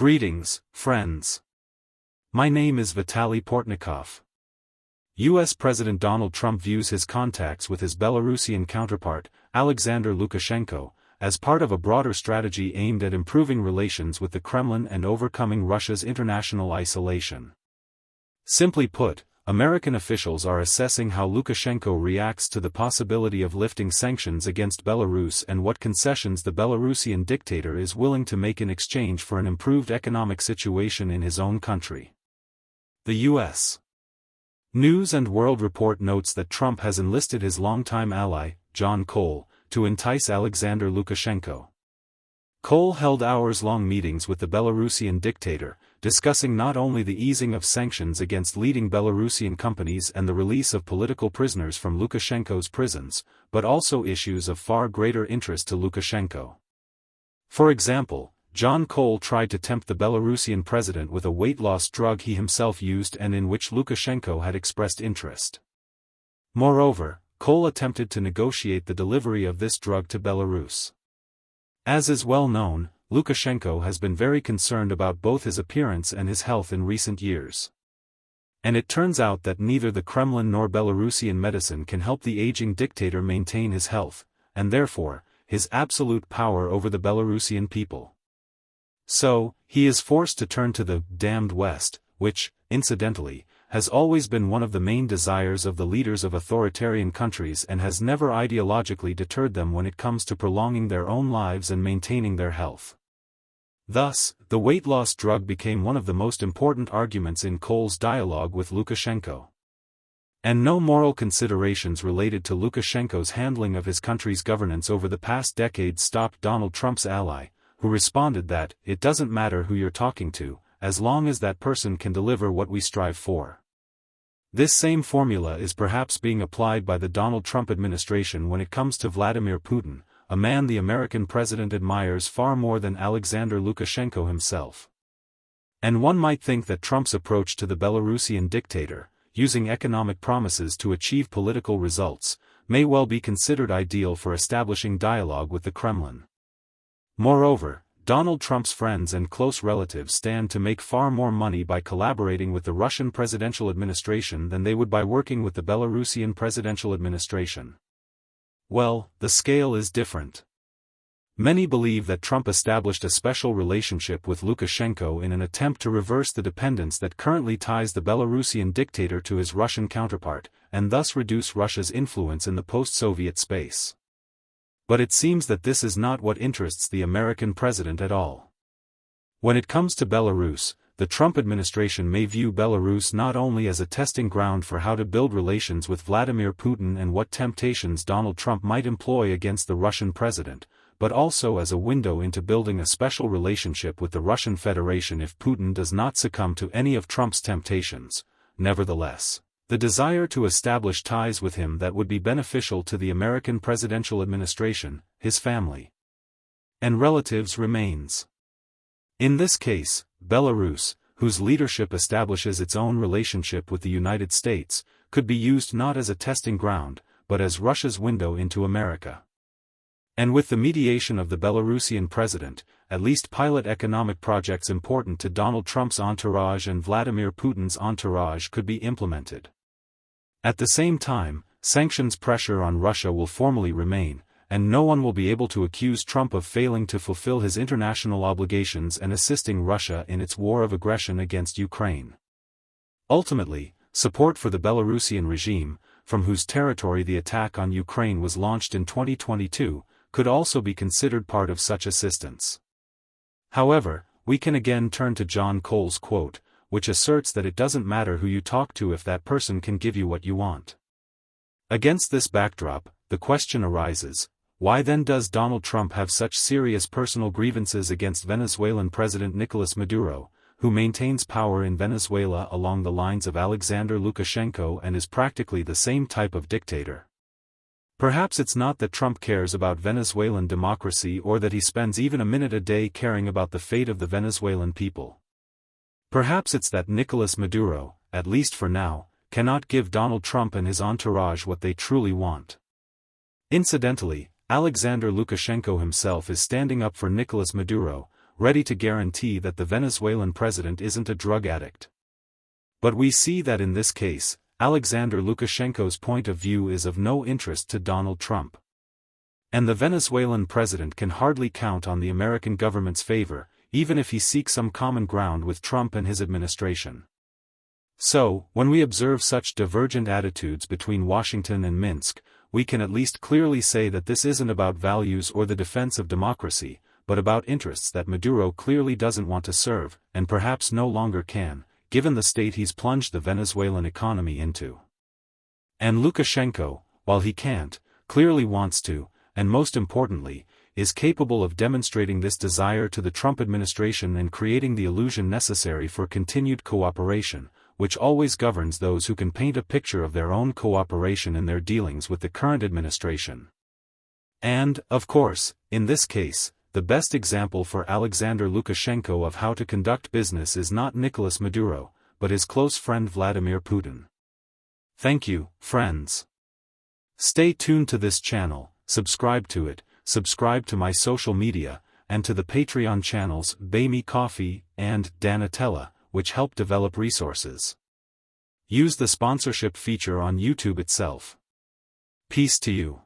Greetings, friends. My name is Vitaly Portnikov. U.S. President Donald Trump views his contacts with his Belarusian counterpart, Alexander Lukashenko, as part of a broader strategy aimed at improving relations with the Kremlin and overcoming Russia's international isolation. Simply put, American officials are assessing how Lukashenko reacts to the possibility of lifting sanctions against Belarus and what concessions the Belarusian dictator is willing to make in exchange for an improved economic situation in his own country. The U.S. News and World Report notes that Trump has enlisted his longtime ally, John Cole, to entice Alexander Lukashenko. Cole held hours-long meetings with the Belarusian dictator, discussing not only the easing of sanctions against leading Belarusian companies and the release of political prisoners from Lukashenko's prisons, but also issues of far greater interest to Lukashenko. For example, John Cole tried to tempt the Belarusian president with a weight loss drug he himself used and in which Lukashenko had expressed interest. Moreover, Cole attempted to negotiate the delivery of this drug to Belarus. As is well known, Lukashenko has been very concerned about both his appearance and his health in recent years. And it turns out that neither the Kremlin nor Belarusian medicine can help the aging dictator maintain his health, and therefore, his absolute power over the Belarusian people. So, he is forced to turn to the damned West, which, incidentally, has always been one of the main desires of the leaders of authoritarian countries and has never ideologically deterred them when it comes to prolonging their own lives and maintaining their health. Thus, the weight loss drug became one of the most important arguments in Cole's dialogue with Lukashenko. And no moral considerations related to Lukashenko's handling of his country's governance over the past decade stopped Donald Trump's ally, who responded that, "It doesn't matter who you're talking to, as long as that person can deliver what we strive for." This same formula is perhaps being applied by the Donald Trump administration when it comes to Vladimir Putin, a man the American president admires far more than Alexander Lukashenko himself. And one might think that Trump's approach to the Belarusian dictator, using economic promises to achieve political results, may well be considered ideal for establishing dialogue with the Kremlin. Moreover, Donald Trump's friends and close relatives stand to make far more money by collaborating with the Russian presidential administration than they would by working with the Belarusian presidential administration. Well, the scale is different. Many believe that Trump established a special relationship with Lukashenko in an attempt to reverse the dependence that currently ties the Belarusian dictator to his Russian counterpart, and thus reduce Russia's influence in the post-Soviet space. But it seems that this is not what interests the American president at all. When it comes to Belarus, the Trump administration may view Belarus not only as a testing ground for how to build relations with Vladimir Putin and what temptations Donald Trump might employ against the Russian president, but also as a window into building a special relationship with the Russian Federation if Putin does not succumb to any of Trump's temptations. Nevertheless, the desire to establish ties with him that would be beneficial to the American presidential administration, his family, and relatives remains. In this case, Belarus, whose leadership establishes its own relationship with the United States, could be used not as a testing ground, but as Russia's window into America. And with the mediation of the Belarusian president, at least pilot economic projects important to Donald Trump's entourage and Vladimir Putin's entourage could be implemented. At the same time, sanctions pressure on Russia will formally remain, and no one will be able to accuse Trump of failing to fulfill his international obligations and assisting Russia in its war of aggression against Ukraine. Ultimately, support for the Belarusian regime, from whose territory the attack on Ukraine was launched in 2022, could also be considered part of such assistance. However, we can again turn to John Cole's quote, which asserts that it doesn't matter who you talk to if that person can give you what you want. Against this backdrop, the question arises, why then does Donald Trump have such serious personal grievances against Venezuelan President Nicolas Maduro, who maintains power in Venezuela along the lines of Alexander Lukashenko and is practically the same type of dictator? Perhaps it's not that Trump cares about Venezuelan democracy or that he spends even a minute a day caring about the fate of the Venezuelan people. Perhaps it's that Nicolas Maduro, at least for now, cannot give Donald Trump and his entourage what they truly want. Incidentally, Alexander Lukashenko himself is standing up for Nicolas Maduro, ready to guarantee that the Venezuelan president isn't a drug addict. But we see that in this case, Alexander Lukashenko's point of view is of no interest to Donald Trump. And the Venezuelan president can hardly count on the American government's favor, even if he seeks some common ground with Trump and his administration. So, when we observe such divergent attitudes between Washington and Minsk, we can at least clearly say that this isn't about values or the defense of democracy, but about interests that Maduro clearly doesn't want to serve, and perhaps no longer can, given the state he's plunged the Venezuelan economy into. And Lukashenko, while he can't, clearly wants to, and most importantly, is capable of demonstrating this desire to the Trump administration and creating the illusion necessary for continued cooperation, which always governs those who can paint a picture of their own cooperation in their dealings with the current administration. And, of course, in this case, the best example for Alexander Lukashenko of how to conduct business is not Nicolas Maduro, but his close friend Vladimir Putin. Thank you, friends. Stay tuned to this channel, subscribe to it, subscribe to my social media, and to the Patreon channels Buy Me Coffee and Danatella, which help develop resources. Use the sponsorship feature on YouTube itself. Peace to you.